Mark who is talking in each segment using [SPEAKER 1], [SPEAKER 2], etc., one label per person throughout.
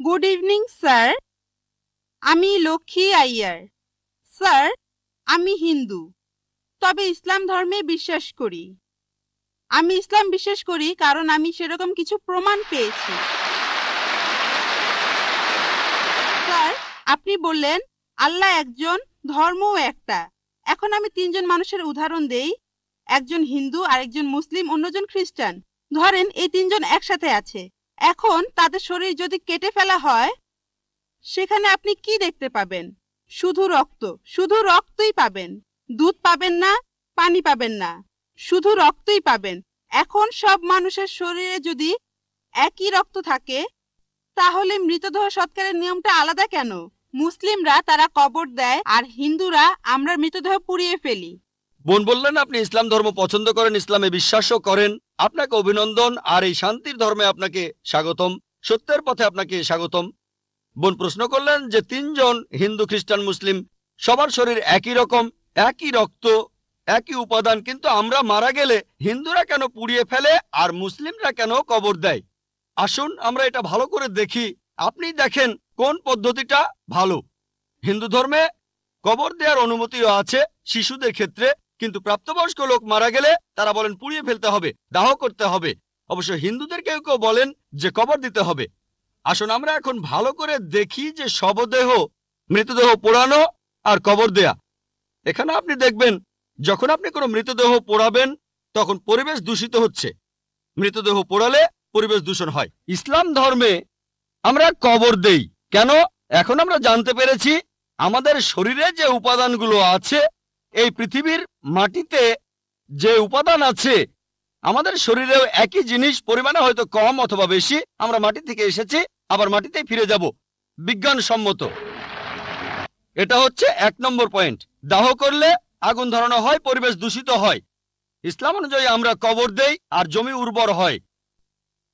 [SPEAKER 1] Good evening sir, আমি Lakshmi Iyer. Sir, আমি হিন্দু, তবে ইসলাম ধর্মে বিশ্বাস করি। আমি ইসলাম বিশ্বাস করি কারণ আমি সেরকম কিছু প্রমাণ পেয়েছি। স্যার, আপনি বললেন আল্লাহ একজন, ধর্মও একটা। এখন আমি তিনজন মানুষের উদাহরণ দেই। একজন হিন্দু, আরেকজন মুসলিম, অন্যজন খ্রিস্টান। ধরেন এই তিনজন একসাথে আছে। এখন তাদের শরীর যদি কেটে ফেলা হয়, সেখানে আপনি কি দেখতে পাবেন? শুধু রক্ত, শুধু রক্তই পাবেন। দুধ পাবেন না, পানি পাবেন না, শুধু রক্তই পাবেন। এখন সব মানুষের শরীরে যদি একই রক্ত থাকে, তাহলে মৃতদেহ সৎকারের নিয়মটা আলাদা কেন? মুসলিমরা তারা কবর দেয়, আর হিন্দুরা আমরা মৃতদেহ পুড়িয়ে ফেলি।
[SPEAKER 2] বোন বললেন আপনি ইসলাম ধর্ম পছন্দ করেন, ইসলামে বিশ্বাসও করেন। আপনাকে অভিনন্দন, আর এই শান্তির ধর্মে আপনাকে স্বাগতম, সত্যের পথে আপনাকে স্বাগতম। বোন প্রশ্ন করলেন যে তিনজন হিন্দু, খ্রিস্টান, মুসলিম, সবার শরীর একই রকম, একই রক্ত, একই উপাদান, কিন্তু আমরা মারা গেলে হিন্দুরা কেন পুড়িয়ে ফেলে আর মুসলিমরা কেন কবর দেয়? আসুন আমরা এটা ভালো করে দেখি। আপনি দেখেন কোন পদ্ধতিটা ভালো। হিন্দু ধর্মে কবর দেওয়ার অনুমতিও আছে শিশুদের ক্ষেত্রে, কিন্তু প্রাপ্তবয়স্ক লোক মারা গেলে তারা বলেন পুড়িয়ে ফেলতে হবে, দাহ করতে হবে। অবশ্য হিন্দুদের কেউ কেউ বলেন যে কবর দিতে হবে। আসুন আমরা এখন ভালো করে দেখি যে শবদেহ, মৃতদেহ পোড়ানো আর কবর দেয়া। এখানে আপনি দেখবেন যখন আপনি কোনো মৃতদেহ পোড়াবেন তখন পরিবেশ দূষিত হচ্ছে। মৃতদেহ পোড়ালে পরিবেশ দূষণ হয়। ইসলাম ধর্মে আমরা কবর দেই কেন? এখন আমরা জানতে পেরেছি আমাদের শরীরে যে উপাদানগুলো আছে, এই পৃথিবীর মাটিতে যে উপাদান আছে, আমাদের শরীরেও একই জিনিস, পরিমাণে হয়তো কম অথবা বেশি। আমরা মাটি থেকে এসেছি, আবার মাটিতেই ফিরে যাব, বিজ্ঞানসম্মত। এটা হচ্ছে 1 নম্বর পয়েন্ট। দাহ করলে আগুন ধরানো হয়, পরিবেশ দূষিত হয়। ইসলাম অনুযায়ী আমরা কবর দেই আর জমি উর্বর হয়,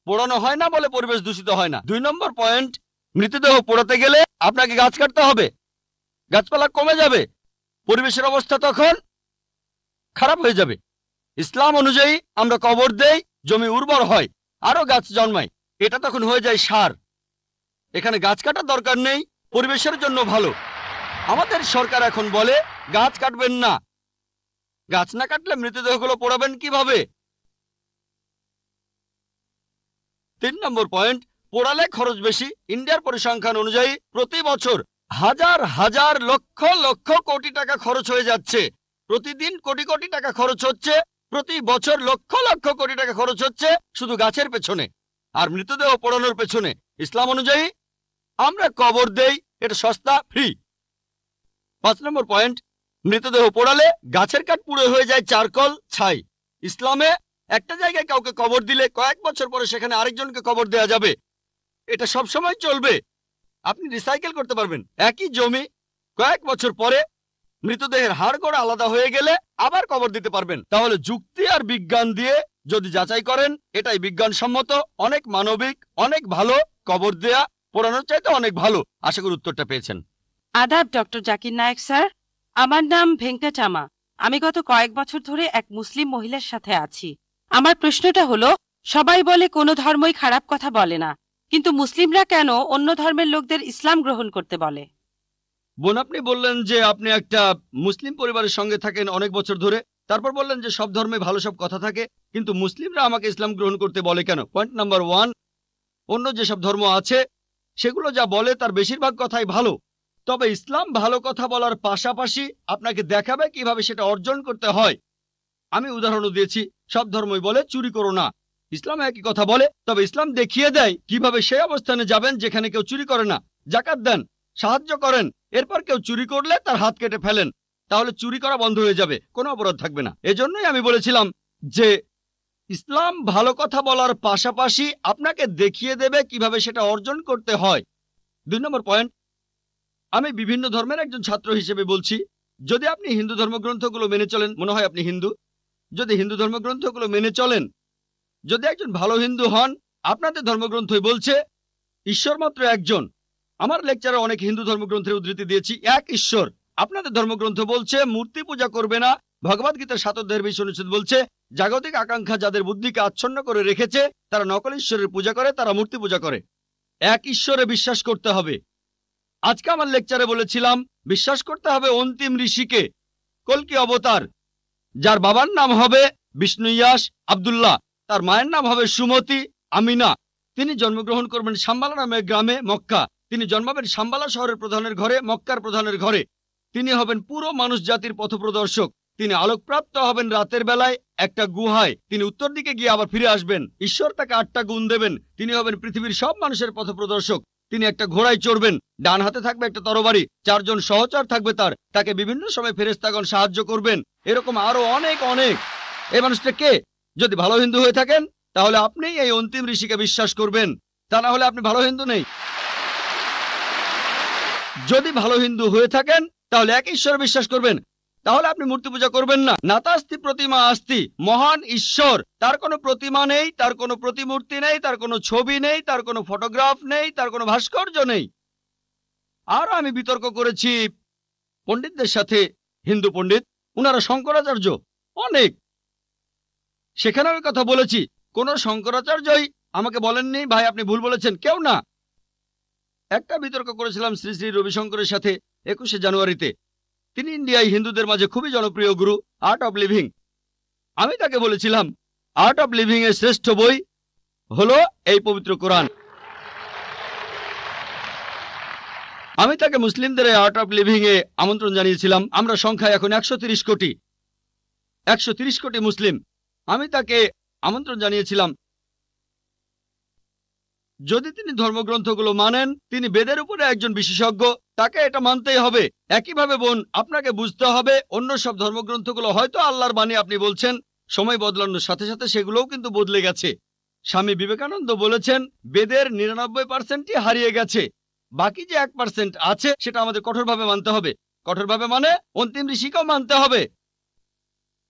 [SPEAKER 2] পোড়ানো হয় না বলে পরিবেশ দূষিত হয় না। 2 নম্বর পয়েন্ট, মৃতদেহ পোড়াতে গেলে আপনাকে গাছ কাটতে হবে, গাছপালা কমে যাবে, পরিবেশের অবস্থা তখন খারাপ হয়ে যাবে। ইসলাম অনুযায়ী আমরা কবর দেই, জমি উর্বর হয়, আরো গাছ জন্মায়, এটা তখন হয়ে যায় সার। এখানে গাছ কাটার দরকার নেই, পরিবেশের জন্য ভালো। আমাদের সরকার এখন বলে গাছ কাটবেন না। গাছ না কাটলে মৃতদেহগুলো পোড়াবেন কিভাবে? 3 নম্বর পয়েন্ট, পোড়ালে খরচ বেশি। ইন্ডিয়ার পরিসংখ্যান অনুযায়ী প্রতি বছর হাজার হাজার লক্ষ লক্ষ কোটি টাকা খরচ হয়ে যাচ্ছে। প্রতিদিন কোটি কোটি টাকা খরচ হচ্ছে, প্রতি বছর লক্ষ লক্ষ কোটি টাকা খরচ হচ্ছে শুধু গাছের পেছনে আর মৃতদেহ পোড়ানোর পেছনে। ইসলাম অনুযায়ী আমরা কবর দেই, এটা সস্তা, ফ্রি। 5 নম্বর পয়েন্ট, মৃতদেহ পোড়ালে গাছের কাঠ পুড়ে হয়ে যায় চারকল, ছাই। ইসলামে একটা জায়গায় কাউকে কবর দিলে কয়েক বছর পরে সেখানে আরেকজনকে কবর দেয়া যাবে, এটা সব সময় চলবে। আপনি রিসাইকেল করতে পারবেন। একই জমি কয়েক বছর পরে মৃতদেহের হাড়গোড় আলাদা হয়ে গেলে আবার কবর দিতে পারবেন। তাহলে যুক্তি আর বিজ্ঞান দিয়ে যদি যাচাই করেন, এটাই বিজ্ঞানসম্মত, অনেক মানবিক, অনেক ভালো। কবর দেয়া পোড়ানোর চাইতে অনেক ভালো। আশা করি উত্তরটা পেয়েছেন।
[SPEAKER 3] আদাব ডক্টর জাকির নায়েক স্যার, আমার নাম ভেঙ্কটামা। আমি গত কয়েক বছর ধরে এক মুসলিম মহিলার সাথে আছি। আমার প্রশ্নটা হলো, সবাই বলে কোনো ধর্মই খারাপ কথা বলে না, কিন্তু মুসলিমরা কেন অন্য ধর্মের লোকদের ইসলাম গ্রহণ করতে বলে?
[SPEAKER 2] বোন, আপনি বললেন যে আপনি একটা মুসলিম পরিবারের সঙ্গে থাকেন অনেক বছর ধরে, তারপর বললেন যে সব ধর্মে ভালো সব কথা থাকে, কিন্তু মুসলিমরা আমাকে ইসলাম গ্রহণ করতে বলে কেন? পয়েন্ট নাম্বার 1, অন্য যেসব ধর্ম আছে সেগুলো যা বলে তার বেশিরভাগ কথাই ভালো, তবে ইসলাম ভালো কথা বলার পাশাপাশি আপনাকে দেখাবে কিভাবে সেটা অর্জন করতে হয়। আমি উদাহরণও দিয়েছি। সব ধর্মই বলে চুরি করো না, ইসলাম একই কথা বলে, তবে ইসলাম দেখিয়ে দেয় কিভাবে সেই অবস্থানে যাবেন যেখানে কেউ চুরি করে না। জাকাত দেন, সাহায্য করেন, এরপর কেউ চুরি করলে তার হাত কেটে ফেলেন, তাহলে চুরি করা বন্ধ হয়ে যাবে, কোনো অপরাধ থাকবে না। এজন্যই আমি বলেছিলাম যে ইসলাম ভালো কথা বলার পাশাপাশি আপনাকে দেখিয়ে দেবে কিভাবে সেটা অর্জন করতে হয়। 2 নম্বর পয়েন্ট, আমি বিভিন্ন ধর্মের একজন ছাত্র হিসেবে বলছি, যদি আপনি হিন্দু ধর্মগ্রন্থগুলো মেনে চলেন, মনে হয় আপনি হিন্দু, যদি হিন্দু ধর্মগ্রন্থগুলো মেনে চলেন, যদি একজন ভালো হিন্দু হন, আপনাদের ধর্মগ্রন্থই বলছে ঈশ্বর মাত্র একজন। আমার লেকচারে অনেক হিন্দু ধর্মগ্রন্থের উদ্ধৃতি দিয়েছি, এক ঈশ্বর। আপনাদের ধর্মগ্রন্থ বলছে মূর্তি পূজা করবে না। ভগবদ গীতার 7 অধ্যায়ের 20 অনুচ্ছেদ বলছে জাগতিক আকাঙ্ক্ষা যাদের বুদ্ধিকে আচ্ছন্ন করে রেখেছে তারা নকল ঈশ্বরের পূজা করে, তারা মূর্তি পূজা করে। এক ঈশ্বরে বিশ্বাস করতে হবে। আজকে আমার লেকচারে বলেছিলাম বিশ্বাস করতে হবে অন্তিম ঋষিকে, কল্কি অবতার, যার বাবার নাম হবে বিষ্ণুইয়াস আব্দুল্লাহ, তার মায়ের নাম হবে সুমতি আমিনা। তিনি জন্মগ্রহণ করবেন শাম্বালা নামের গ্রামে মক্কা। তিনি জন্মাবেন শাম্বালা শহরের প্রধানের ঘরে, মক্কার প্রধানের ঘরে। তিনি হবেন পুরো মানুষ জাতির পথপ্রদর্শক। তিনি আলোকপ্রাপ্ত হবেন রাতের বেলায় একটা গুহায়। তিনি উত্তর দিকে গিয়ে আবার ফিরে আসবেন। ঈশ্বর তাকে 8টা গুণ দেবেন। তিনি হবেন পৃথিবীর সব মানুষের পথপ্রদর্শক। তিনি একটা ঘোড়ায় চড়বেন, ডান হাতে থাকবে একটা তরবারি, 4 জন সহচর থাকবে তাকে বিভিন্ন সময় ফেরেশতাগণ সাহায্য করবেন। এরকম আরো অনেক অনেক। এই মানুষটা কে? যদি ভালো হিন্দু হয়ে থাকেন তাহলে আপনি এই অন্তিম ঋষিকে বিশ্বাস করবেন, তা না হলে আপনি ভালো হিন্দু নেই। যদি ভালো হিন্দু হয়ে থাকেন তাহলে এক ঈশ্বর বিশ্বাস করবেন, তাহলে আপনি মূর্তি পূজা করবেন না। নাতাস্তি প্রতিমা আস্তি, মহান ঈশ্বর, তার কোনো প্রতিমা নেই, তার কোনো প্রতিমূর্তি নেই, তার কোনো ছবি নেই, তার কোনো ফটোগ্রাফ নেই, তার কোনো ভাস্কর্য নেই। আর আমি বিতর্ক করেছি পণ্ডিতদের সাথে, হিন্দু পণ্ডিত, উনারা শঙ্করাচার্য অনেক, সেখানে আমি কথা বলেছি। কোন শঙ্করাচার্যই আমাকে বলেননি ভাই আপনি ভুল বলেছেন, কেউ না। একটা বিতর্ক করেছিলাম শ্রী শ্রী রবিশঙ্করের সাথে 21শে জানুয়ারিতে। তিনি ইন্ডিয়ায় হিন্দুদের মাঝে খুবই জনপ্রিয় গুরু, আর্ট অব লিভিং। আমি তাকে বলেছিলাম আর্ট অব লিভিং এর শ্রেষ্ঠ বই হলো এই পবিত্র কোরআন। আমি তাকে মুসলিমদের এই আর্ট অব লিভিং এ আমন্ত্রণ জানিয়েছিলাম। আমরা সংখ্যায় এখন 130 কোটি, 130 কোটি মুসলিম। আমি তাকে আমন্ত্রণ জানিয়েছিলাম যদি তিনি ধর্মগ্রন্থগুলো মানেন, তিনি বেদের উপরে একজন বিশেষজ্ঞ, তাকে এটা মানতেই হবে। একইভাবে বোন, আপনাকে বুঝতে হবে অন্য সব ধর্মগ্রন্থগুলো হয়তো আল্লাহর বাণী আপনি বলছেন, সময় বদলানোর সাথে সাথে সেগুলোও কিন্তু বদলে গেছে। স্বামী বিবেকানন্দ বলেছেন বেদের 99%ই হারিয়ে গেছে, বাকি যে 1% আছে সেটা আমাদের কঠোরভাবে মানতে হবে। কঠোরভাবে মানে অন্তিম ঋষিকেও মানতে হবে।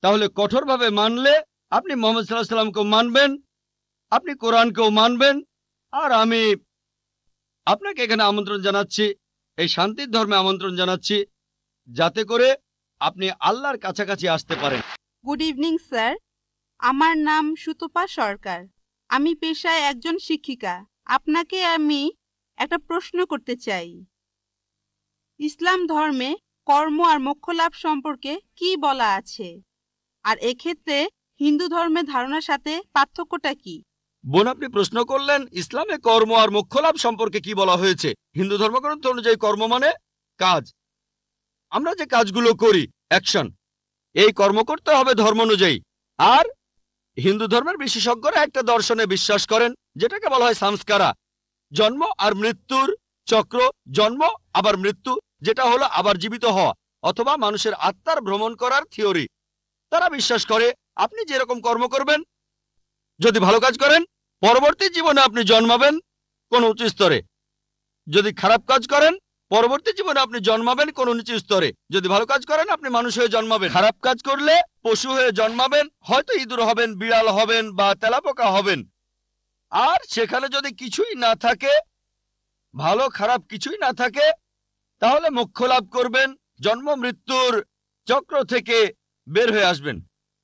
[SPEAKER 2] তাহলে কঠোরভাবে মানলে আপনি মোহাম্মদ সাল্লাল্লাহু আলাইহি সাল্লামকেও মানবেন, আপনি কোরআনকেও মানবেন। আর আমি আপনাকে এখানে আমন্ত্রণ জানাচ্ছি, এই শান্তির ধর্মে আমন্ত্রণ জানাচ্ছি, যাতে করে আপনি আল্লাহর কাছাকাছি আসতে পারেন।
[SPEAKER 1] গুড ইভিনিং স্যার, আমার নাম সুতপা সরকার। আমি পেশায় একজন শিক্ষিকা। আপনাকে আমি একটা প্রশ্ন করতে চাই। ইসলাম ধর্মে কর্ম আর মোক্ষ লাভ সম্পর্কে কি বলা আছে, আর এক্ষেত্রে হিন্দু ধর্মের ধারণার সাথে পার্থক্যটা কি?
[SPEAKER 2] বোন, আপনি প্রশ্ন করলেন ইসলামে কর্ম আর মোক্ষ লাভ সম্পর্কে কি বলা হয়েছে। হিন্দু ধর্মগ্রন্থ অনুযায়ী কর্ম মানে কাজ, আমরা যে কাজগুলো করি, অ্যাকশন, এই কর্ম করতে হবে ধর্ম অনুযায়ী। আর হিন্দু ধর্মের বিশেষজ্ঞরা একটা দর্শনে বিশ্বাস করেন যেটাকে বলা হয় সংস্কারা, জন্ম আর মৃত্যুর চক্র, জন্ম আবার মৃত্যু, যেটা হলো আবার জীবিত হওয়া অথবা মানুষের আত্মার ভ্রমণ করার থিওরি। তারা বিশ্বাস করে আপনি যেরকম কর্ম করবেন, যদি ভালো কাজ করেন পরবর্তী জীবনে আপনি জন্মাবেন কোন উচ্চ স্তরে, যদি খারাপ কাজ করেন পরবর্তী জীবনে আপনি জন্মাবেন কোন নিচু স্তরে। যদি ভালো কাজ করেন আপনি মানুষ হয়ে জন্মাবেন, খারাপ কাজ করলে পশু হয়ে জন্মাবেন, হয়তো ইঁদুর হবেন, বিড়াল হবেন বা তেলাপোকা হবেন। আর সেখানে যদি কিছুই না থাকে, ভালো খারাপ কিছুই না থাকে, তাহলে মোক্ষ লাভ করবেন, জন্ম মৃত্যুর চক্র থেকে বের হয়ে আসবেন।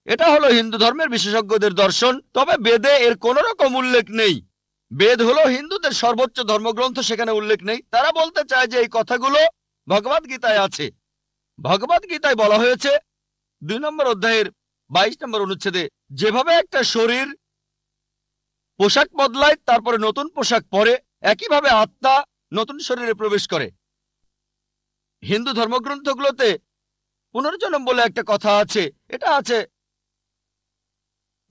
[SPEAKER 2] এটা হলো হিন্দু ধর্মের বিশেষজ্ঞদের দর্শন। তবে বেদে এর কোনো রকম উল্লেখ নেই। বেদ হলো হিন্দুদের সর্বোচ্চ ধর্মগ্রন্থ, সেখানে উল্লেখ নেই। তারা বলতে চায় যে এই কথাগুলো ভগবদ গীতায় আছে। ভগবদ গীতায় বলা হয়েছে 2 নম্বর অধ্যায়ের 22 নম্বর অনুচ্ছেদে, যেভাবে একটা শরীর পোশাক বদলায় তারপরে নতুন পোশাক পরে, একইভাবে আত্মা নতুন শরীরে প্রবেশ করে। হিন্দু ধর্মগ্রন্থগুলোতে পুনর্জন্ম বলে একটা কথা আছে। এটা আছে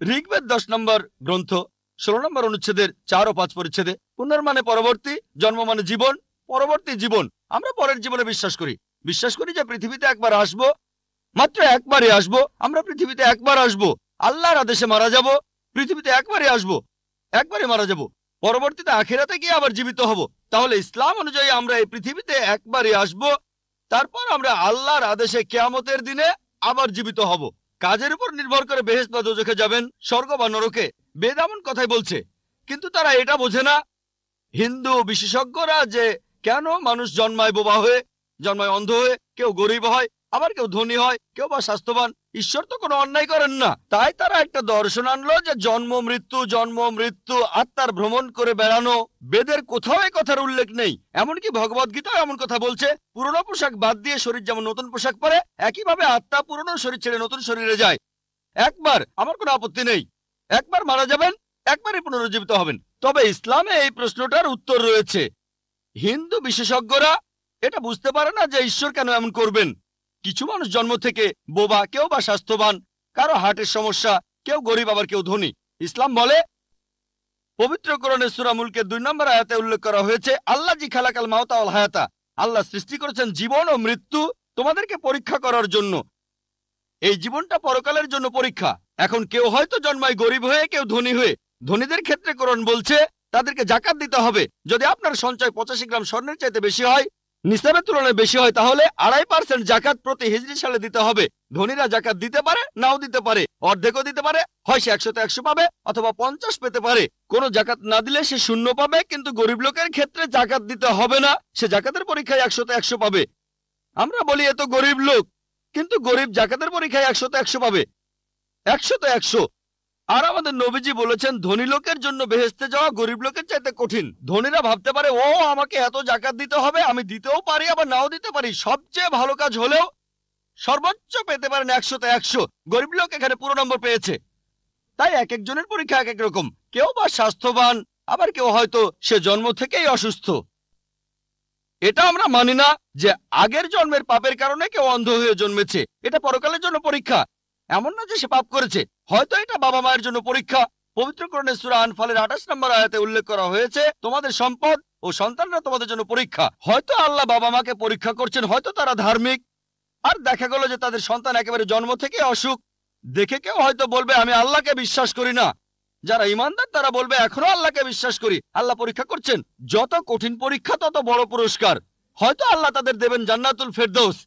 [SPEAKER 2] ঋগ্বেদ 10 নম্বর গ্রন্থ 16 নম্বর অনুচ্ছেদের 4 ও 5 পরিচ্ছেদে। পুনর্মানে পরবর্তী, জন্ম মানে জীবন, পরবর্তী জীবন। আমরা পরের জীবনে বিশ্বাস করি যে পৃথিবীতে একবার আসব, মাত্র একবারই আসব। আমরা পৃথিবীতে একবার আসব, আল্লাহর আদেশে মারা যাব, পৃথিবীতে একবারই আসব, একবারই মারা যাব, পরবর্তীতে আখিরাতে গিয়ে আবার জীবিত হব। তাহলে ইসলাম অনুযায়ী আমরা এই পৃথিবীতে একবারই আসব, তারপর আমরা আল্লাহর আদেশে কিয়ামতের দিনে আবার জীবিত হব। কাজের উপর নির্ভর করে বেহেশত বা দোজখে যাবেন, স্বর্গ বা নরকে। বেদ এমন কথাই বলছে, কিন্তু তারা এটা বোঝে না হিন্দু বিশেষজ্ঞরা যে কেন মানুষ জন্মায় বোবা হয়ে, জন্মায় অন্ধ হয়ে, কেউ গরিব হয়, আবার কেউ ধনী হয়, কেউ বা স্বাস্থ্যবান। ঈশ্বর তো কোনো অন্যায় করেন না, তাই তারা একটা দর্শন আনলো যে জন্ম মৃত্যু আত্মার ভ্রমণ করে বেড়ানো। বেদের কোথাও এই কথার উল্লেখ নেই, এমনকি ভগবদ গীতাও এমন কথা বলছে, পুরনো পোশাক বাদ দিয়ে শরীর যেমন নতুন পোশাক পরে, একইভাবে আত্মা পুরনো শরীর ছেড়ে নতুন শরীরে যায়। একবার, আমার কোনো আপত্তি নেই, একবার মারা যাবেন, একবারই পুনরুজ্জীবিত হবেন। তবে ইসলামে এই প্রশ্নটার উত্তর রয়েছে। হিন্দু বিশেষজ্ঞরা এটা বুঝতে পারে না যে ঈশ্বর কেন এমন করবেন। কিছু মানুষ জন্ম থেকে বোবা, কেউ বা স্বাস্থ্যবান, কারো হার্টের সমস্যা, কেউ গরিব আবার কেউ ধনী। ইসলাম বলে, পবিত্র কোরআনে সূরা মুলকের 2 নম্বর আয়াতে উল্লেখ করা হয়েছে, আল্লাহ জি খালাকাল মাউতা ওয়াল হায়াতা, আল্লাহ সৃষ্টি করেছেন জীবন ও মৃত্যু তোমাদেরকে পরীক্ষা করার জন্য। এই জীবনটা পরকালের জন্য পরীক্ষা। এখন কেউ হয়তো জন্মায় গরিব হয়ে, কেউ ধনী হয়ে। ধনীদের ক্ষেত্রে কোরআন বলছে তাদেরকে জাকাত দিতে হবে। যদি আপনার সঞ্চয় 85 গ্রাম স্বর্ণের চাইতে বেশি হয়, নিসাবের তুলনায় বেশি হয়, তাহলে 2.5% জাকাত প্রতি হিজরি সালে দিতে হবে। ধনীরা জাকাত দিতে পারে, নাও দিতে পারে, অর্ধেকও দিতে পারে, হয় সে 100তে 100 পাবে অথবা 50 পেতে পারে। কোনো জাকাত না দিলে সে 0 পাবে। কিন্তু গরিব লোকের ক্ষেত্রে জাকাত দিতে হবে না, সে জাকাতের পরীক্ষায় 100তে 100 পাবে। আমরা বলি এ তো গরিব লোক, কিন্তু গরিব জাকাতের পরীক্ষায় 100তে 100 পাবে, 100তে 100। আর আমাদের নবীজি বলেছেন, ধনী লোকের জন্য বেহেশতে যাওয়া গরিব লোকের চাইতে কঠিন। ধনীরা ভাবতে পারে, ও আমাকে এত জাকাত দিতে হবে, আমি দিতেও পারি আবার নাও দিতে পারি। সবচেয়ে ভালো কাজ হলেও সর্বোচ্চ পেতে পারেন 100তে 100। গরিব লোক এখানে পুরো নম্বর পেয়েছে। তাই এক একজনের পরীক্ষা এক এক রকম। কেউ বা স্বাস্থ্যবান, আবার কেউ হয়তো সে জন্ম থেকেই অসুস্থ। এটা আমরা মানি না যে আগের জন্মের পাপের কারণে কেউ অন্ধ হয়ে জন্মেছে। এটা পরকালের জন্য পরীক্ষা। এমন না যে সে পাপ করেছে, হয়তো এটা বাবা মায়ের জন্য পরীক্ষা। পবিত্র কোরআনে সূরা আনফালের 28 নম্বর আয়াতে উল্লেখ করা হয়েছে, তোমাদের সম্পদ ও সন্তানরা তোমাদের জন্য পরীক্ষা। হয়তো আল্লাহ বাবা মাকে পরীক্ষা করছেন, হয়তো তারা ধার্মিক। আর দেখা গেল যে তাদের সন্তান একেবারে জন্ম থেকে অসুখ। দেখে কেউ হয়তো বলবে, আমি আল্লাহকে বিশ্বাস করি না। যারা ইমানদার তারা বলবে, এখনো আল্লাহকে বিশ্বাস করি। আল্লাহ পরীক্ষা করছেন। যত কঠিন পরীক্ষা তত বড় পুরস্কার। হয়তো আল্লাহ তাদের দেবেন জান্নাতুল ফেরদৌস।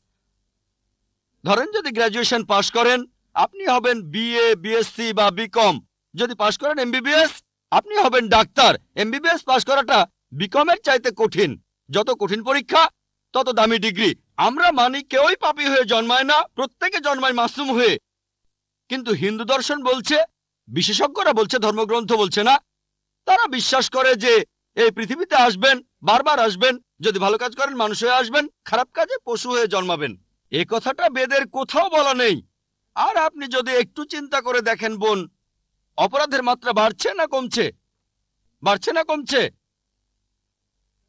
[SPEAKER 2] ধরেন যদি গ্র্যাজুয়েশন পাশ করেন, আপনি হবেন বিএ, বিএসসি বা বিকম। যদি পাশ করেন এমবিবিএস, আপনি হবেন ডাক্তার। এমবিবিএস পাশ করাটা বিকমের চাইতে কঠিন। যত কঠিন পরীক্ষা তত দামি ডিগ্রি। আমরা মানি কেউই পাপী হয়ে জন্মায় না, প্রত্যেকে জন্মায় মাসুম হয়ে। কিন্তু হিন্দু দর্শন বলছে, বিশেষজ্ঞরা বলছে, ধর্মগ্রন্থ বলছে না। তারা বিশ্বাস করে যে এই পৃথিবীতে আসবেন, বারবার আসবেন। যদি ভালো কাজ করেন মানুষ হয়ে আসবেন, খারাপ কাজে পশু হয়ে জন্মাবেন। এ কথাটা বেদের কোথাও বলা নেই। আর আপনি যদি একটু চিন্তা করে দেখেন বোন, অপরাধের মাত্রা বাড়ছে না কমছে? বাড়ছে না কমছে?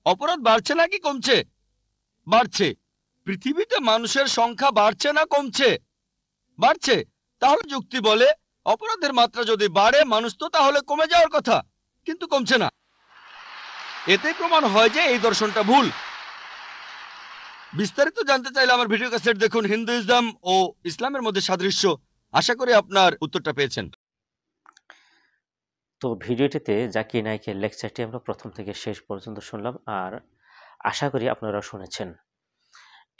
[SPEAKER 2] অপরাধ বাড়ছে নাকি কমছে? বাড়ছে। পৃথিবীতে মানুষের সংখ্যা বাড়ছে না কমছে? বাড়ছে। তাহলে যুক্তি বলে, অপরাধের মাত্রা যদি বাড়ে, মানুষ তো তাহলে কমে যাওয়ার কথা, কিন্তু কমছে না। এতে প্রমাণ হয় যে এই দর্শনটা ভুল। বিস্তারিত জানতে চাইলে আমার ভিডিও ক্যাসেট দেখুন, হিন্দুইজম ও ইসলামের মধ্যে সাদৃশ্য। আশা করি আপনার উত্তরটা পেয়েছেন।
[SPEAKER 4] তো ভিডিওটিতে জাকির নায়েকের লেকচারটি আমরা প্রথম থেকে শেষ পর্যন্ত শুনলাম, আর আশা করি আপনারা শুনেছেন।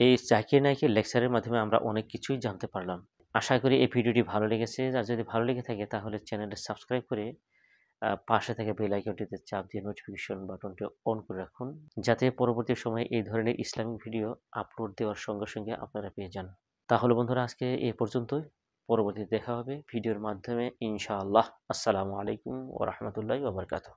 [SPEAKER 4] এই জাকির নায়েকের লেকচারের মাধ্যমে আমরা অনেক কিছুই জানতে পারলাম। আশা করি এই ভিডিওটি ভালো লেগেছে। আর যদি ভালো লেগে থাকে তাহলে চ্যানেলটি সাবস্ক্রাইব করে পাশে থেকে বেল আইকনটিতে চাপ দিয়ে নোটিফিকেশন বাটনটি অন করে রাখুন, যাতে পরবর্তী সময়ে এই ধরনের ইসলামিক ভিডিও আপলোড দেওয়ার সঙ্গে সঙ্গে আপনারা পেয়ে যান। তাহলে বন্ধুরা, আজকে এই পর্যন্তই। পরবর্তীতে দেখা হবে ভিডিওর মাধ্যমে ইনশাআল্লাহ। আসসালামু আলাইকুম ওয়া রাহমাতুল্লাহি ওয়া বারাকাতুহু।